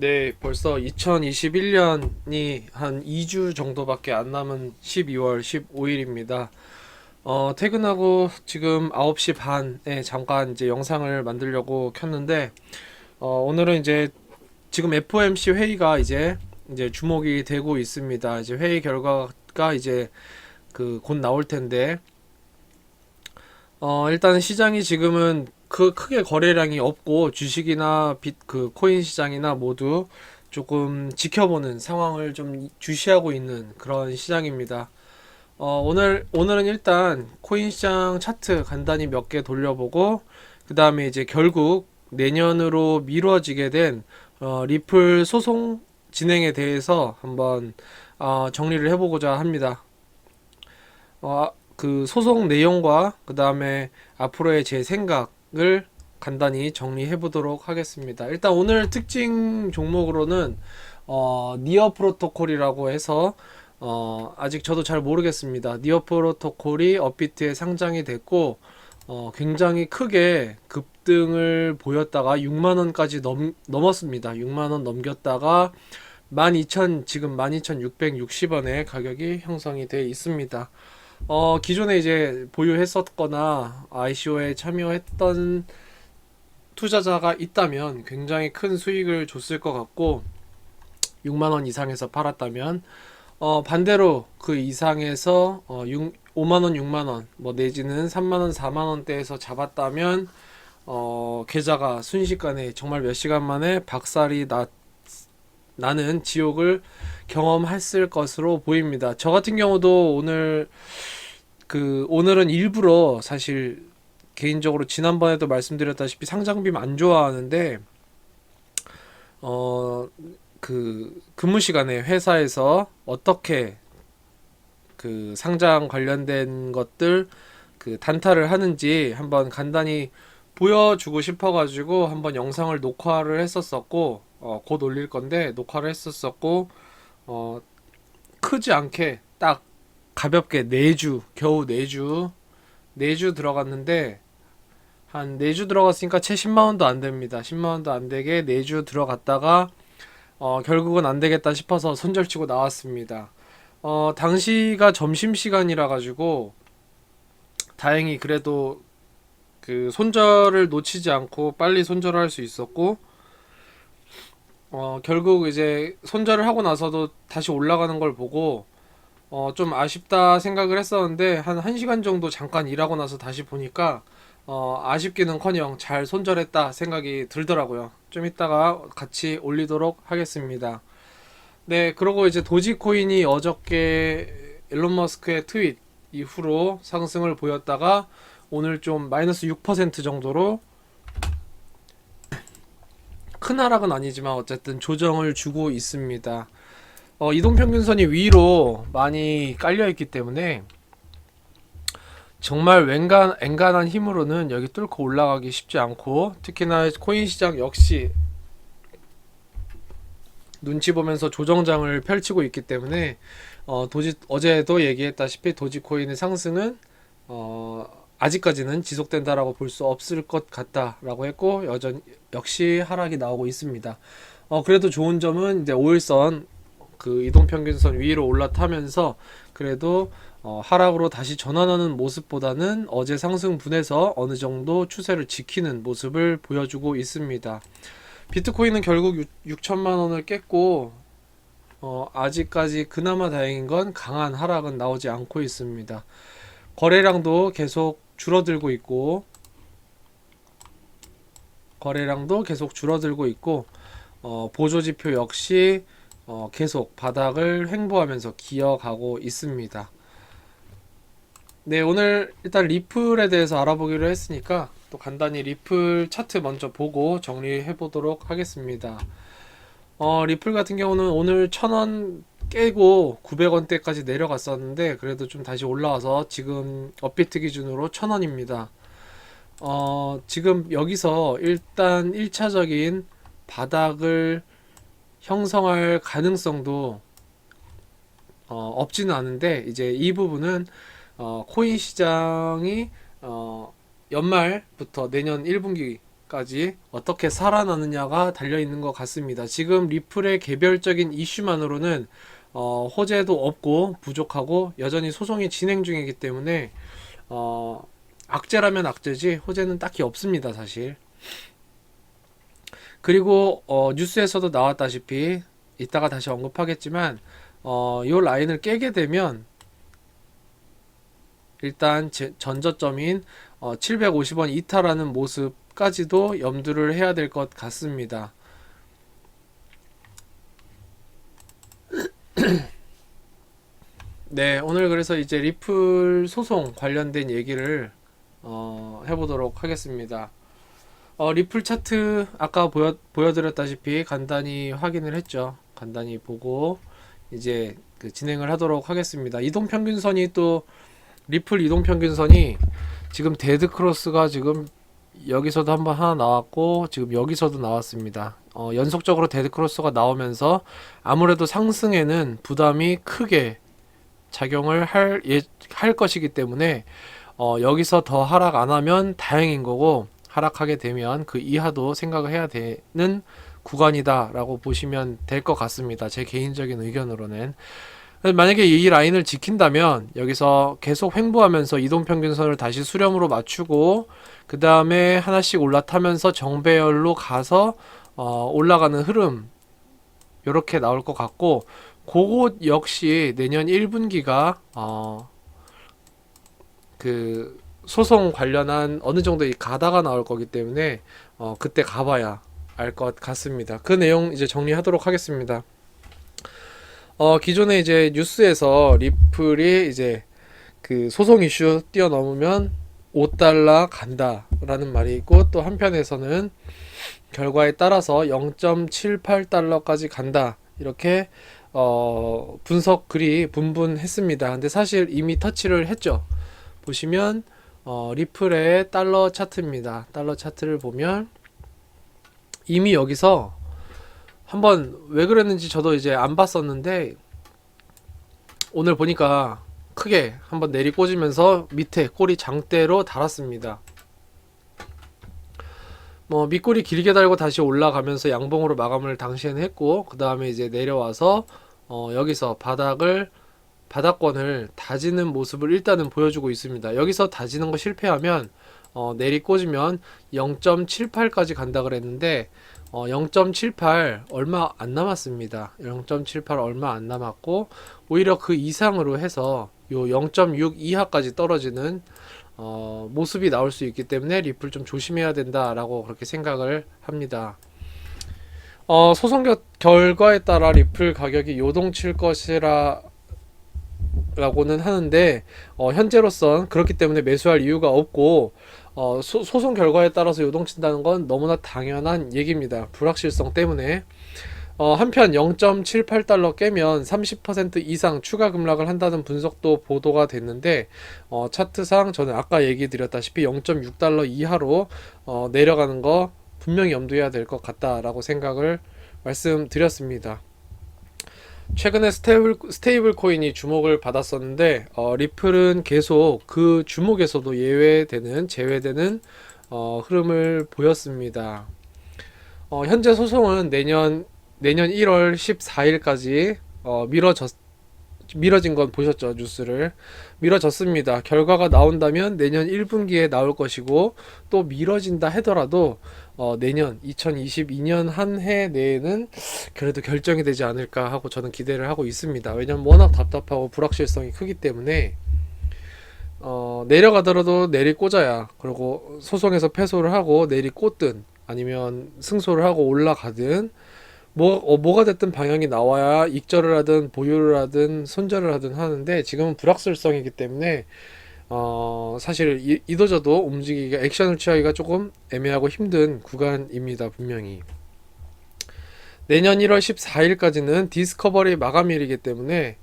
네, 벌써 2021년이 한 2주 정도밖에 안 남은 12월 15일입니다. 퇴근하고 지금 9시 반에 잠깐 이제 영상을 만들려고 켰는데, 오늘은 이제 지금 FOMC 회의가 이제 주목이 되고 있습니다. 이제 회의 결과가 이제 곧 나올 텐데, 일단 시장이 지금은 크게 거래량이 없고 주식이나 코인 시장이나 모두 조금 지켜보는 상황을 좀 주시하고 있는 그런 시장입니다. 오늘은 일단 코인 시장 차트 간단히 몇 개 돌려보고 그 다음에 이제 결국 내년으로 미뤄지게 된 리플 소송 진행에 대해서 한번 정리를 해보고자 합니다. 그 소송 내용과 그 다음에 앞으로의 제 생각을 간단히 정리해 보도록 하겠습니다. 일단 오늘 특징 종목으로는 니어 프로토콜이라고 해서 아직 저도 잘 모르겠습니다. 니어 프로토콜이 업비트에 상장이 됐고 굉장히 크게 급등을 보였다가 6만 원까지 넘었습니다. 6만 원 넘겼다가 12,000 지금 12,660원에 가격이 형성이 되어 있습니다. 기존에 이제 보유했었거나 ICO에 참여했던 투자자가 있다면 굉장히 큰 수익을 줬을 것 같고 6만 원 이상에서 팔았다면 반대로 그 이상에서 5만 원, 6만 원, 뭐 내지는 3만 원, 4만 원대에서 잡았다면 계좌가 순식간에 정말 몇 시간 만에 박살이 나는 지옥을 경험했을 것으로 보입니다. 저 같은 경우도 오늘은 일부러 사실 개인적으로 지난번에도 말씀드렸다시피 상장빔 안 좋아하는데 어 근무 시간에 회사에서 어떻게 그 상장 관련된 것들 단타를 하는지 한번 간단히 보여주고 싶어가지고 한번 영상을 녹화를 했었었고 곧 올릴 건데 녹화를 했었었고 어, 크지 않게 딱 가볍게 4주 겨우 4주 들어갔는데 한 4주 들어갔으니까 채 10만원도 안 됩니다. 10만원도 안 되게 4주 들어갔다가 결국은 안 되겠다 싶어서 손절치고 나왔습니다. 당시가 점심시간이라 가지고 다행히 그래도 그 손절을 놓치지 않고 빨리 손절을 할 수 있었고 결국 이제 손절을 하고 나서도 다시 올라가는 걸 보고 좀 아쉽다 생각을 했었는데 한 1시간 정도 잠깐 일하고 나서 다시 보니까 아쉽기는커녕 잘 손절했다 생각이 들더라고요. 좀 이따가 같이 올리도록 하겠습니다. 네, 그리고 이제 도지코인이 어저께 일론 머스크의 트윗 이후로 상승을 보였다가 오늘 좀 마이너스 6% 정도로 큰 하락은 아니지만 어쨌든 조정을 주고 있습니다. 이동평균선이 위로 많이 깔려있기 때문에 정말 엔간한 힘으로는 여기 뚫고 올라가기 쉽지 않고 특히나 코인 시장 역시 눈치 보면서 조정장을 펼치고 있기 때문에 어제도 얘기했다시피 도지코인의 상승은 아직까지는 지속된다라고 볼 수 없을 것 같다라고 했고 역시 하락이 나오고 있습니다. 그래도 좋은 점은 이제 5일선 그 이동평균선 위로 올라타면서 그래도 하락으로 다시 전환하는 모습보다는 어제 상승분에서 어느 정도 추세를 지키는 모습을 보여주고 있습니다. 비트코인은 결국 6천만 원을 깼고 아직까지 그나마 다행인 건 강한 하락은 나오지 않고 있습니다. 거래량도 계속 줄어들고 있고 보조지표 역시 계속 바닥을 횡보하면서 기어가고 있습니다. 네, 오늘 일단 리플에 대해서 알아보기로 했으니까 또 간단히 리플 차트 먼저 보고 정리해 보도록 하겠습니다. 리플 같은 경우는 오늘 1,000원 깨고 900원대까지 내려갔었는데 그래도 좀 다시 올라와서 지금 업비트 기준으로 1,000원입니다. 지금 여기서 일단 1차적인 바닥을 형성할 가능성도 없지는 않은데 이제 이 부분은 코인 시장이 연말부터 내년 1분기 까지 어떻게 살아나느냐가 달려있는 것 같습니다. 지금 리플의 개별적인 이슈만으로는 호재도 없고 부족하고 여전히 소송이 진행 중이기 때문에 악재라면 악재지 호재는 딱히 없습니다, 사실. 그리고 뉴스에서도 나왔다시피 이따가 다시 언급하겠지만 요 라인을 깨게 되면 일단 전저점인 750원 이탈하는 모습까지도 염두를 해야 될 것 같습니다. 네, 오늘 그래서 이제 리플 소송 관련된 얘기를 해보도록 하겠습니다. 리플 차트 아까 보여드렸다시피 간단히 확인을 했죠. 간단히 보고 이제 진행을 하도록 하겠습니다. 이동평균선이 또 리플 이동평균선이 지금 데드크로스가 지금 여기서도 한번 하나 나왔고 지금 여기서도 나왔습니다. 연속적으로 데드크로스가 나오면서 아무래도 상승에는 부담이 크게 작용을 할 것이기 때문에 여기서 더 하락 안 하면 다행인 거고 하락하게 되면 그 이하도 생각을 해야 되는 구간이다 라고 보시면 될 것 같습니다. 제 개인적인 의견으로는. 만약에 이 라인을 지킨다면 여기서 계속 횡보하면서 이동평균선을 다시 수렴으로 맞추고 그 다음에 하나씩 올라타면서 정배열로 가서 올라가는 흐름 이렇게 나올 것 같고 그곳 역시 내년 1분기가 그 소송 관련한 어느 정도 이 가다가 나올 거기 때문에 그때 가봐야 알 것 같습니다. 그 내용 이제 정리하도록 하겠습니다. 기존에 이제 뉴스에서 리플이 이제 그 소송 이슈 뛰어넘으면 5달러 간다라는 말이 있고 또 한편에서는 결과에 따라서 0.78달러까지 간다 이렇게 분석 글이 분분했습니다. 근데 사실 이미 터치를 했죠. 보시면 리플의 달러 차트입니다. 달러 차트를 보면 이미 여기서 한번 왜 그랬는지 저도 이제 안 봤었는데 오늘 보니까 크게 한번 내리 꽂으면서 밑에 꼬리 장대로 달았습니다. 밑꼬리 길게 달고 다시 올라가면서 양봉으로 마감을 당시에는 했고 그 다음에 이제 내려와서 여기서 바닥권을 다지는 모습을 일단은 보여주고 있습니다. 여기서 다지는 거 실패하면 내리 꽂으면 0.78까지 간다 그랬는데 0.78 얼마 안 남았습니다. 0.78 얼마 안 남았고 오히려 그 이상으로 해서 요 0.6 이하까지 떨어지는 모습이 나올 수 있기 때문에 리플 좀 조심해야 된다라고 그렇게 생각을 합니다. 소송 결과에 따라 리플 가격이 요동칠 것이라 라고는 하는데 현재로선 그렇기 때문에 매수할 이유가 없고 소송 결과에 따라서 요동친다는 건 너무나 당연한 얘기입니다. 불확실성 때문에 한편 0.78달러 깨면 30% 이상 추가 급락을 한다는 분석도 보도가 됐는데 차트상 저는 아까 얘기 드렸다시피 0.6달러 이하로 내려가는 거 분명히 염두해야 될 것 같다라고 생각을 말씀드렸습니다. 최근에 스테이블 코인이 주목을 받았었는데 리플은 계속 그 주목에서도 제외되는 흐름을 보였습니다. 현재 소송은 내년 1월 14일까지 미뤄진 건 보셨죠? 뉴스를 미뤄졌습니다. 결과가 나온다면 내년 1분기에 나올 것이고 또 미뤄진다 하더라도 내년 2022년 한 해 내에는 그래도 결정이 되지 않을까 하고 저는 기대를 하고 있습니다. 왜냐면 워낙 답답하고 불확실성이 크기 때문에 내려가더라도 내리 꽂아야 그리고 소송에서 패소를 하고 내리 꽂든 아니면 승소를 하고 올라가든 뭐가 됐든 방향이 나와야 익절을 하든 보유를 하든 손절을 하든 하는데 지금은 불확실성이기 때문에 사실 이도저도 움직이기가 액션을 취하기가 조금 애매하고 힘든 구간입니다. 분명히 내년 1월 14일까지는 디스커버리 마감일이기 때문에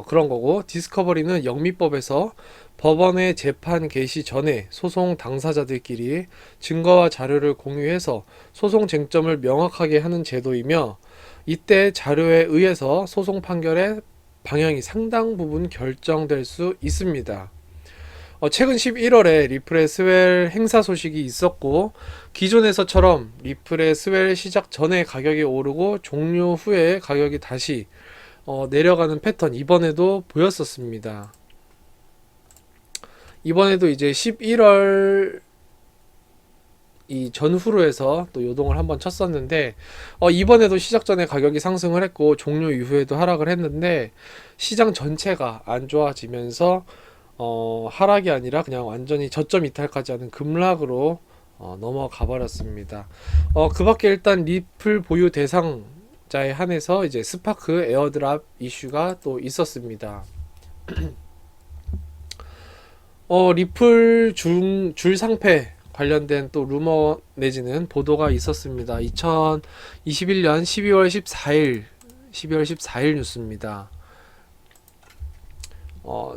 그런 거고 디스커버리는 영미법에서 법원의 재판 개시 전에 소송 당사자들끼리 증거와 자료를 공유해서 소송 쟁점을 명확하게 하는 제도이며 이때 자료에 의해서 소송 판결의 방향이 상당 부분 결정될 수 있습니다. 최근 11월에 리플의 스웰 행사 소식이 있었고, 기존에서처럼 리플의 스웰 시작 전에 가격이 오르고 종료 후에 가격이 다시 내려가는 패턴 이번에도 보였었습니다. 이번에도 이제 11월 이 전후로 해서 또 요동을 한번 쳤었는데, 이번에도 시작 전에 가격이 상승을 했고 종료 이후에도 하락을 했는데, 시장 전체가 안 좋아지면서 하락이 아니라 그냥 완전히 저점 이탈까지 하는 급락으로 넘어가 버렸습니다. 그 밖에 일단 리플 보유 대상자에 한해서 이제 스파크 에어드랍 이슈가 또 있었습니다. 리플 줄 상패 관련된 또 루머 내지는 보도가 있었습니다. 2021년 12월 14일 뉴스입니다.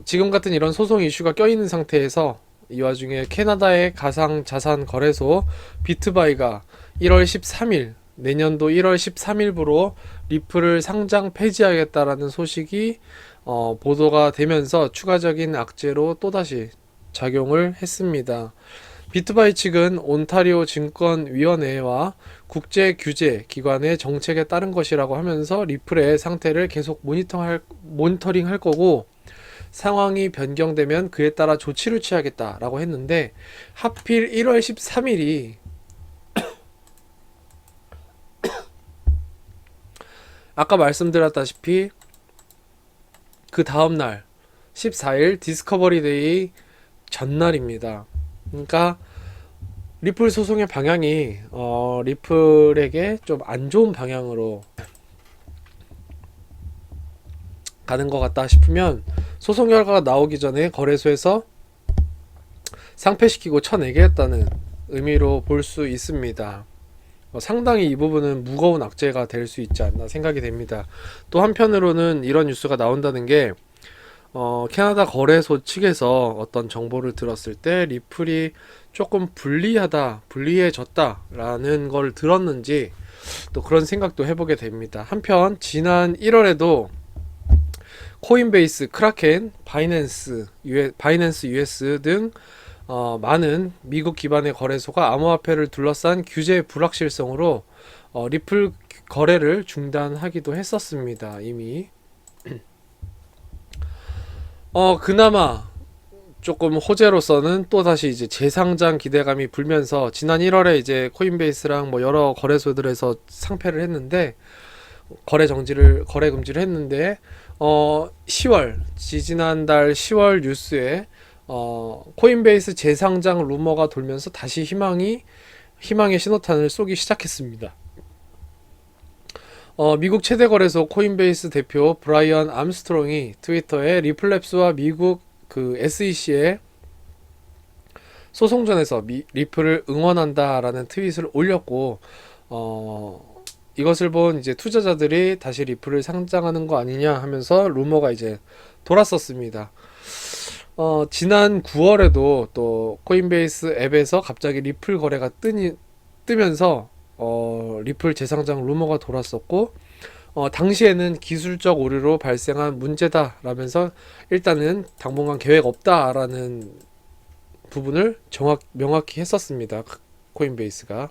지금 같은 이런 소송 이슈가 껴있는 상태에서 이 와중에 캐나다의 가상자산 거래소 비트바이가 1월 13일 내년도 1월 13일부로 리플을 상장 폐지하겠다라는 소식이 보도가 되면서 추가적인 악재로 또다시 작용을 했습니다. 비트바이 측은 온타리오 증권위원회와 국제규제 기관의 정책에 따른 것이라고 하면서 리플의 상태를 계속 모니터링 할 거고, 상황이 변경되면 그에 따라 조치를 취하겠다라고 했는데, 하필 1월 13일이 아까 말씀드렸다시피 그 다음날 14일 디스커버리 데이 전날입니다. 그러니까 리플 소송의 방향이 리플에게 좀 안 좋은 방향으로 가는 것 같다 싶으면 소송 결과가 나오기 전에 거래소에서 상패시키고 쳐내겠다는 의미로 볼 수 있습니다. 상당히 이 부분은 무거운 악재가 될 수 있지 않나 생각이 됩니다. 또 한편으로는 이런 뉴스가 나온다는 게 캐나다 거래소 측에서 어떤 정보를 들었을 때 리플이 조금 불리해졌다라는 걸 들었는지 또 그런 생각도 해보게 됩니다. 한편 지난 1월에도 코인베이스, 크라켄, 바이낸스 US 등 많은 미국 기반의 거래소가 암호화폐를 둘러싼 규제 불확실성으로 리플 거래를 중단하기도 했었습니다. 이미 그나마 조금 호재로서는 또다시 이제 재상장 기대감이 불면서 지난 1월에 이제 코인베이스랑 뭐 여러 거래소들에서 상패를 했는데 거래 금지를 했는데 10월 지지난달 10월 뉴스에 코인베이스 재상장 루머가 돌면서 다시 희망의 신호탄을 쏘기 시작했습니다. 미국 최대 거래소 코인베이스 대표 브라이언 암스트롱이 트위터에 리플랩스와 미국 그 SEC의 소송전에서 리플을 응원한다라는 트윗을 올렸고, 이것을 본 이제 투자자들이 다시 리플을 상장하는 거 아니냐 하면서 루머가 이제 돌았었습니다. 지난 9월에도 또 코인베이스 앱에서 갑자기 리플 거래가 뜨면서 리플 재상장 루머가 돌았었고, 당시에는 기술적 오류로 발생한 문제다라면서 일단은 당분간 계획 없다라는 부분을 명확히 했었습니다. 코인베이스가.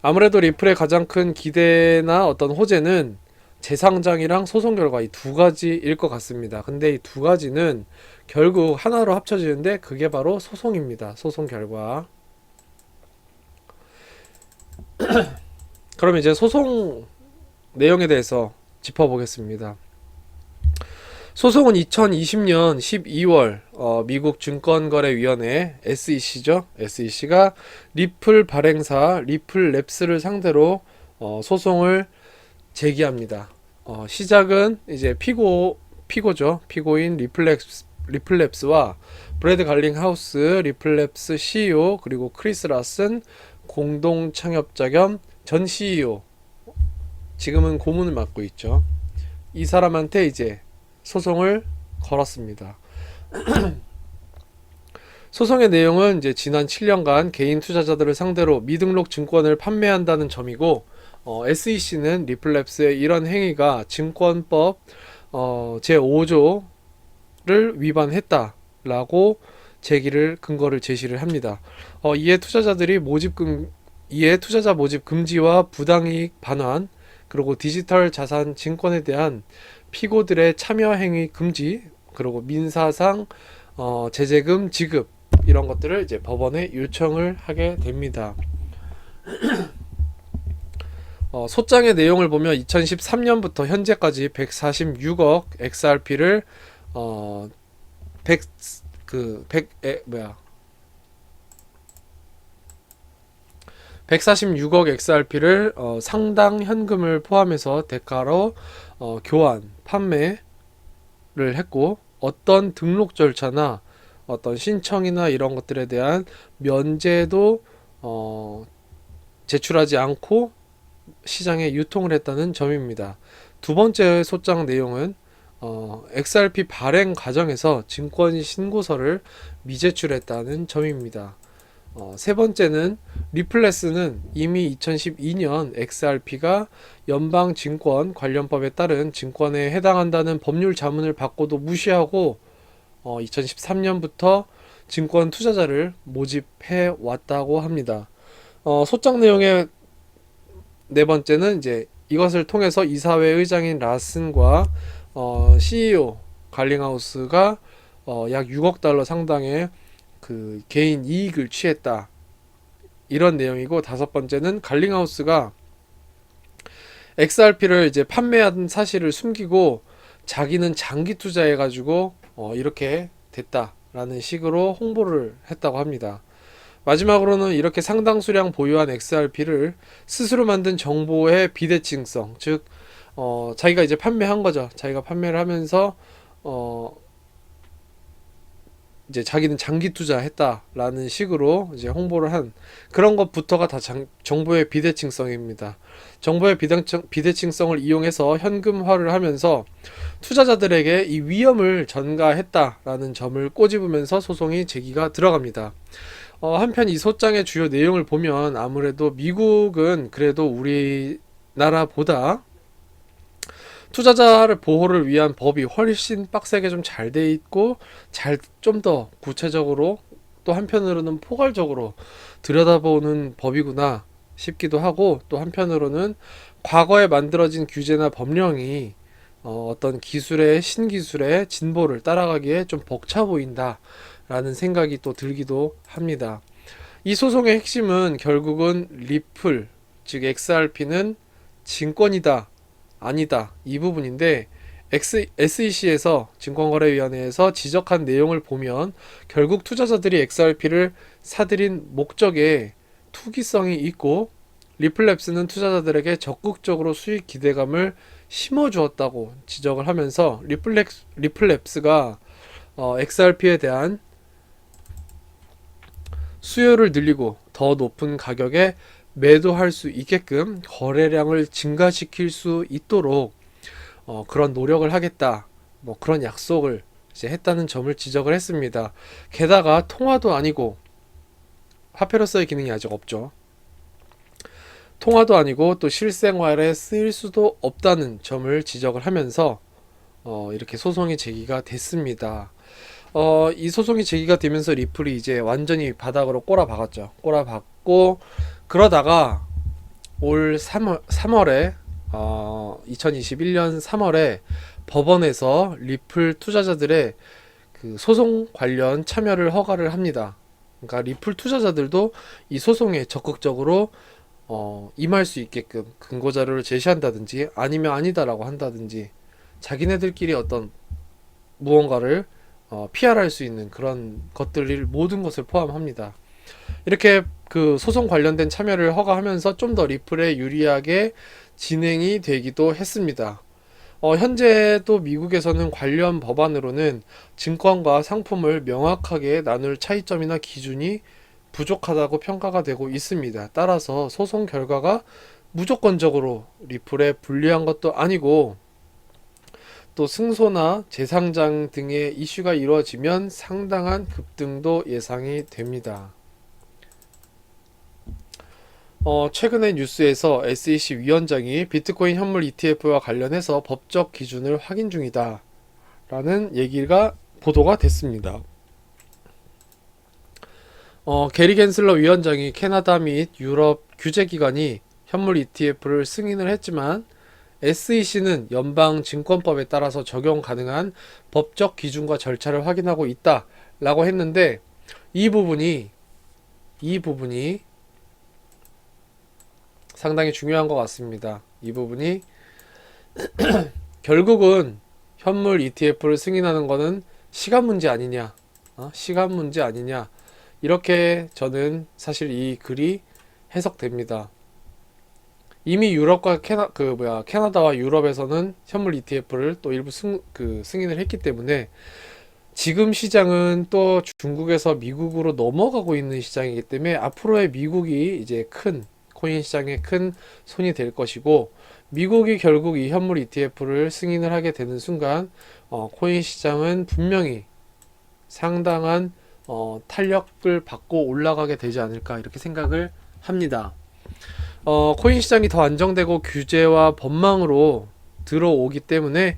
아무래도 리플의 가장 큰 기대나 어떤 호재는 재상장이랑 소송 결과 이 두 가지일 것 같습니다. 근데 이 두 가지는 결국 하나로 합쳐지는데 그게 바로 소송입니다. 소송 결과. 그럼 이제 소송 내용에 대해서 짚어보겠습니다. 소송은 2020년 12월 미국 증권거래위원회 SEC죠. SEC가 리플 발행사 리플랩스를 상대로 소송을 제기합니다. 시작은 이제 피고죠. 피고인 리플랩스와 브래드 갈링하우스 리플랩스 CEO 그리고 크리스 라슨 공동 창업자 겸 전 CEO, 지금은 고문을 맡고 있죠. 이 사람한테 이제 소송을 걸었습니다. 소송의 내용은 이제 지난 7년간 개인 투자자들을 상대로 미등록 증권을 판매한다는 점이고, SEC는 리플랩스의 이런 행위가 증권법 제5조를 위반했다라고 근거를 제시를 합니다. 이에 투자자 모집 금지와 부당이익 반환, 그리고 디지털 자산 증권에 대한 피고들의 참여 행위 금지, 그리고 민사상 제재금 지급, 이런 것들을 이제 법원에 요청을 하게 됩니다. 소장의 내용을 보면 2013년부터 현재까지 146억 XRP를 146억 XRP를 상당 현금을 포함해서 대가로 교환, 판매를 했고, 어떤 등록 절차나 어떤 신청이나 이런 것들에 대한 면제도 제출하지 않고 시장에 유통을 했다는 점입니다. 두 번째 소장 내용은 XRP 발행 과정에서 증권 신고서를 미제출했다는 점입니다. 세 번째는 리플레스는 이미 2012년 XRP가 연방증권관련법에 따른 증권에 해당한다는 법률 자문을 받고도 무시하고 2013년부터 증권 투자자를 모집해 왔다고 합니다. 소장 내용의 네 번째는 이제 이것을 통해서 이사회 의장인 라슨과 CEO 갈링하우스가 약 6억 달러 상당의 그 개인 이익을 취했다, 이런 내용이고, 다섯 번째는 갈링하우스가 XRP를 이제 판매한 사실을 숨기고 자기는 장기 투자해 가지고 이렇게 됐다라는 식으로 홍보를 했다고 합니다. 마지막으로는 이렇게 상당 수량 보유한 XRP를 스스로 만든 정보의 비대칭성, 즉 자기가 이제 판매한 거죠. 자기가 판매를 하면서 이제 자기는 장기 투자했다라는 식으로 이제 홍보를 한 그런 것부터가 다 정보의 비대칭성입니다. 정보의 비대칭성을 이용해서 현금화를 하면서 투자자들에게 이 위험을 전가했다라는 점을 꼬집으면서 소송이 제기가 들어갑니다. 한편 이 소장의 주요 내용을 보면 아무래도 미국은 그래도 우리나라보다 투자자를 보호를 위한 법이 훨씬 빡세게 좀 잘 돼 있고 좀 더 구체적으로, 또 한편으로는 포괄적으로 들여다보는 법이구나 싶기도 하고, 또 한편으로는 과거에 만들어진 규제나 법령이 어떤 신기술의 진보를 따라가기에 좀 벅차 보인다 라는 생각이 또 들기도 합니다. 이 소송의 핵심은 결국은 리플, 즉 XRP는 증권이다 아니다, 이 부분인데, SEC에서 증권거래위원회에서 지적한 내용을 보면 결국 투자자들이 XRP를 사들인 목적에 투기성이 있고, 리플랩스는 투자자들에게 적극적으로 수익 기대감을 심어주었다고 지적을 하면서 리플랩스가 XRP에 대한 수요를 늘리고 더 높은 가격에 매도할 수 있게끔 거래량을 증가시킬 수 있도록 그런 노력을 하겠다, 뭐 그런 약속을 이제 했다는 점을 지적을 했습니다. 게다가 통화도 아니고, 화폐로서의 기능이 아직 없죠. 통화도 아니고 또 실생활에 쓰일 수도 없다는 점을 지적을 하면서 이렇게 소송이 제기가 됐습니다. 이 소송이 제기가 되면서 리플이 이제 완전히 바닥으로 꼬라박았죠. 꼬라박고, 그러다가 올 3월에 2021년 3월에 법원에서 리플 투자자들의 그 소송 관련 참여를 허가를 합니다. 그러니까 리플 투자자들도 이 소송에 적극적으로 임할 수 있게끔 근거 자료를 제시한다든지 아니면 아니다라고 한다든지 자기네들끼리 어떤 무언가를 PR할 수 있는 그런 것들, 모든 것을 포함합니다. 이렇게 그 소송 관련된 참여를 허가하면서 좀 더 리플에 유리하게 진행이 되기도 했습니다. 현재도 미국에서는 관련 법안으로는 증권과 상품을 명확하게 나눌 차이점이나 기준이 부족하다고 평가가 되고 있습니다. 따라서 소송 결과가 무조건적으로 리플에 불리한 것도 아니고, 또 승소나 재상장 등의 이슈가 이루어지면 상당한 급등도 예상이 됩니다. 최근에 뉴스에서 SEC 위원장이 비트코인 현물 ETF와 관련해서 법적 기준을 확인 중이다 라는 얘기가 보도가 됐습니다. 게리 겐슬러 위원장이 캐나다 및 유럽 규제기관이 현물 ETF를 승인을 했지만 SEC는 연방증권법에 따라서 적용 가능한 법적 기준과 절차를 확인하고 있다라고 했는데 이 부분이 상당히 중요한 것 같습니다. 이 부분이 결국은 현물 ETF를 승인하는 거는 시간 문제 아니냐, 시간 문제 아니냐, 이렇게 저는 사실 이 글이 해석됩니다. 이미 유럽과 캐나다와 유럽에서는 현물 ETF를 또 일부 승인을 했기 때문에 지금 시장은 또 중국에서 미국으로 넘어가고 있는 시장이기 때문에 앞으로의 미국이 이제 큰 코인 시장의 큰 손이 될 것이고, 미국이 결국 이 현물 ETF를 승인을 하게 되는 순간 코인 시장은 분명히 상당한 탄력을 받고 올라가게 되지 않을까, 이렇게 생각을 합니다. 코인 시장이 더 안정되고 규제와 법망으로 들어오기 때문에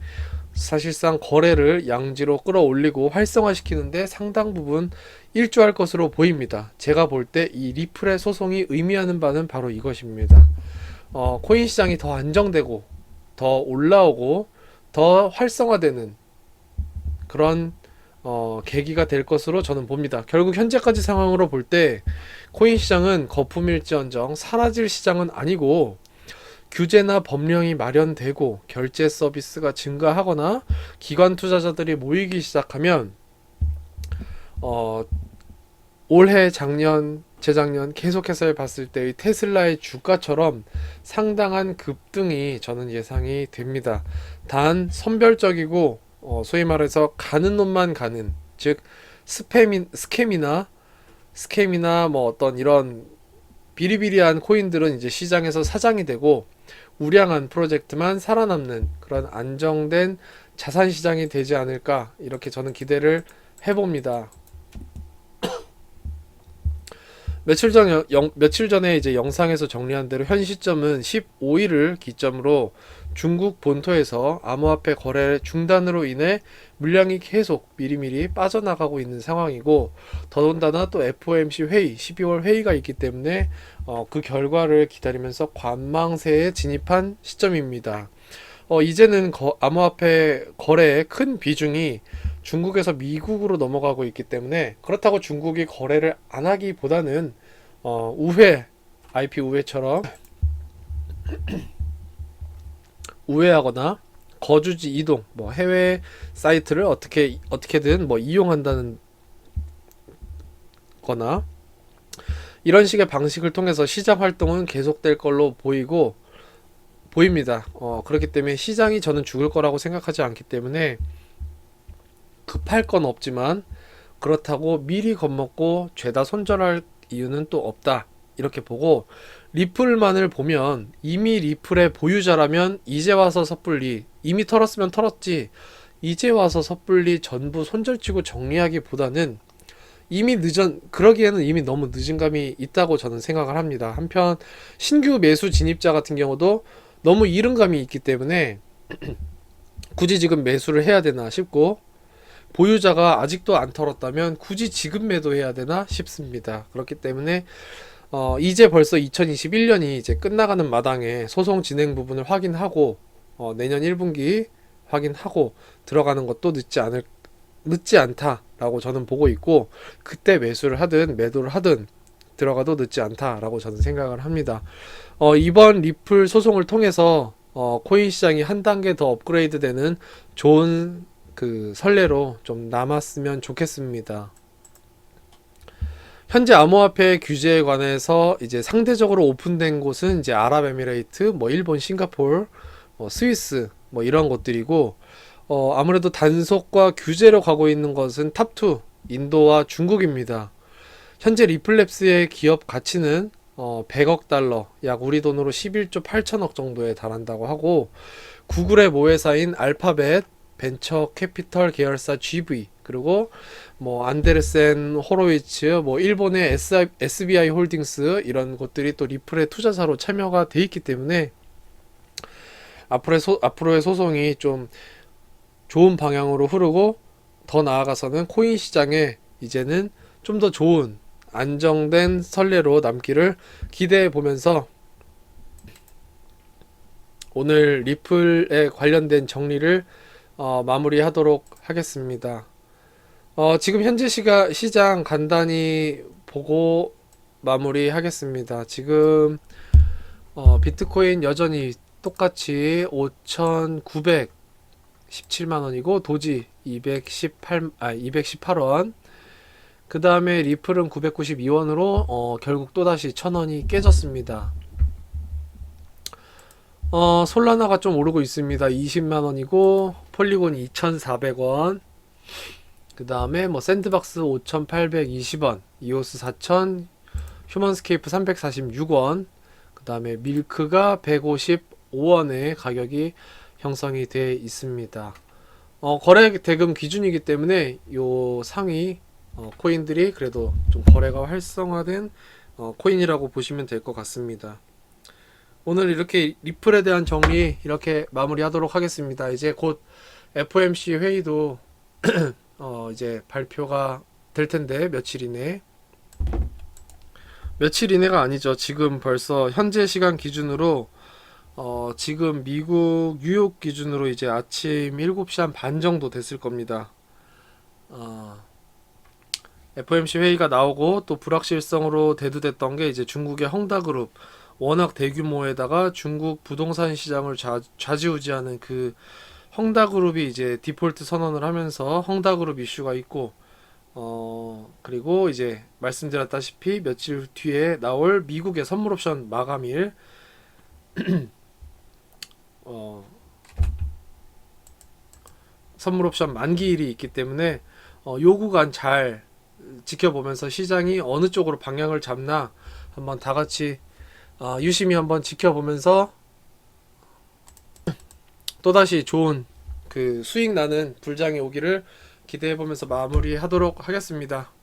사실상 거래를 양지로 끌어올리고 활성화시키는데 상당 부분 일조할 것으로 보입니다. 제가 볼 때 이 리플의 소송이 의미하는 바는 바로 이것입니다. 코인 시장이 더 안정되고 더 올라오고 더 활성화되는 그런 계기가 될 것으로 저는 봅니다. 결국 현재까지 상황으로 볼 때 코인 시장은 거품일지언정 사라질 시장은 아니고, 규제나 법령이 마련되고 결제 서비스가 증가하거나 기관 투자자들이 모이기 시작하면 올해, 작년, 재작년 계속해서 봤을 때의 테슬라의 주가처럼 상당한 급등이 저는 예상이 됩니다. 단 선별적이고 소위 말해서 가는 놈만 가는, 즉 스캠이나 뭐 어떤 이런 비리비리한 코인들은 이제 시장에서 사장이 되고 우량한 프로젝트만 살아남는 그런 안정된 자산 시장이 되지 않을까, 이렇게 저는 기대를 해봅니다. 며칠 전에 이제 영상에서 정리한 대로 현 시점은 15일을 기점으로 중국 본토에서 암호화폐 거래 중단으로 인해 물량이 계속 미리미리 빠져나가고 있는 상황이고, 더군다나 또 FOMC 회의, 12월 회의가 있기 때문에 그 결과를 기다리면서 관망세에 진입한 시점입니다. 이제는 암호화폐 거래의 큰 비중이 중국에서 미국으로 넘어가고 있기 때문에, 그렇다고 중국이 거래를 안 하기보다는 IP 우회처럼 우회하거나 거주지 이동, 뭐 해외 사이트를 어떻게든 뭐 이용한다는 거나 이런 식의 방식을 통해서 시장 활동은 계속될 걸로 보입니다. 그렇기 때문에 시장이 저는 죽을 거라고 생각하지 않기 때문에 급할 건 없지만 그렇다고 미리 겁먹고 죄다 손절할 이유는 또 없다, 이렇게 보고, 리플만을 보면 이미 리플의 보유자라면 이제 와서 섣불리, 이미 털었으면 털었지 이제 와서 섣불리 전부 손절치고 정리하기보다는 그러기에는 이미 너무 늦은 감이 있다고 저는 생각을 합니다. 한편 신규 매수 진입자 같은 경우도 너무 이른 감이 있기 때문에 굳이 지금 매수를 해야 되나 싶고, 보유자가 아직도 안 털었다면 굳이 지금 매도해야 되나 싶습니다. 그렇기 때문에 이제 벌써 2021년이 이제 끝나가는 마당에 소송 진행 부분을 확인하고 내년 1분기 확인하고 들어가는 것도 늦지 않다라고 저는 보고 있고, 그때 매수를 하든 매도를 하든 들어가도 늦지 않다라고 저는 생각을 합니다. 이번 리플 소송을 통해서 코인 시장이 한 단계 더 업그레이드 되는 좋은 선례로 좀 남았으면 좋겠습니다. 현재 암호화폐 규제에 관해서 이제 상대적으로 오픈된 곳은 이제 아랍에미레이트, 뭐 일본, 싱가포르, 스위스, 뭐 이런 곳들이고, 아무래도 단속과 규제로 가고 있는 것은 탑2 인도와 중국입니다. 현재 리플랩스의 기업 가치는 100억 달러, 약 우리 돈으로 11조 8천억 정도에 달한다고 하고, 구글의 모회사인 알파벳, 벤처 캐피털 계열사 GV, 그리고 뭐 안데르센 호로위츠, 뭐 일본의 SBI 홀딩스, 이런 것들이 또 리플의 투자사로 참여가 돼 있기 때문에 앞으로의 소송이 좀 좋은 방향으로 흐르고, 더 나아가서는 코인 시장에 이제는 좀 더 좋은 안정된 선례로 남기를 기대해 보면서 오늘 리플에 관련된 정리를 마무리하도록 하겠습니다. 지금 현재 시장 간단히 보고 마무리하겠습니다. 지금 비트코인 여전히 똑같이 5,917만 원이고 도지 218원. 그 다음에 리플은 992원으로 결국 또다시 1,000원이 깨졌습니다. 솔라나가 좀 오르고 있습니다. 20만원이고 폴리곤이 2,400원. 그 다음에 뭐 샌드박스 5,820원, 이오스 4,000, 휴먼스케이프 346원, 그 다음에 밀크가 155원의 가격이 형성이 되어 있습니다. 거래 대금 기준이기 때문에 요 상위 코인들이 그래도 좀 거래가 활성화된 코인이라고 보시면 될 것 같습니다. 오늘 이렇게 리플에 대한 정리 이렇게 마무리하도록 하겠습니다. 이제 곧 FOMC 회의도 이제 발표가 될 텐데 며칠 이내가 아니죠. 지금 벌써 현재 시간 기준으로 지금 미국 뉴욕 기준으로 이제 아침 7시 한 반 정도 됐을 겁니다. FOMC 회의가 나오고 또 불확실성으로 대두됐던 게 이제 중국의 헝다그룹, 워낙 대규모에다가 중국 부동산 시장을 좌지우지하는 그 헝다그룹이 이제 디폴트 선언을 하면서 헝다그룹 이슈가 있고, 그리고 이제 말씀드렸다시피 며칠 뒤에 나올 미국의 선물옵션 마감일, 선물옵션 만기일이 있기 때문에 요 구간 잘 지켜보면서 시장이 어느 쪽으로 방향을 잡나 한번 다 같이 유심히 한번 지켜보면서 또다시 좋은 그 수익 나는 불장이 오기를 기대해보면서 마무리하도록 하겠습니다.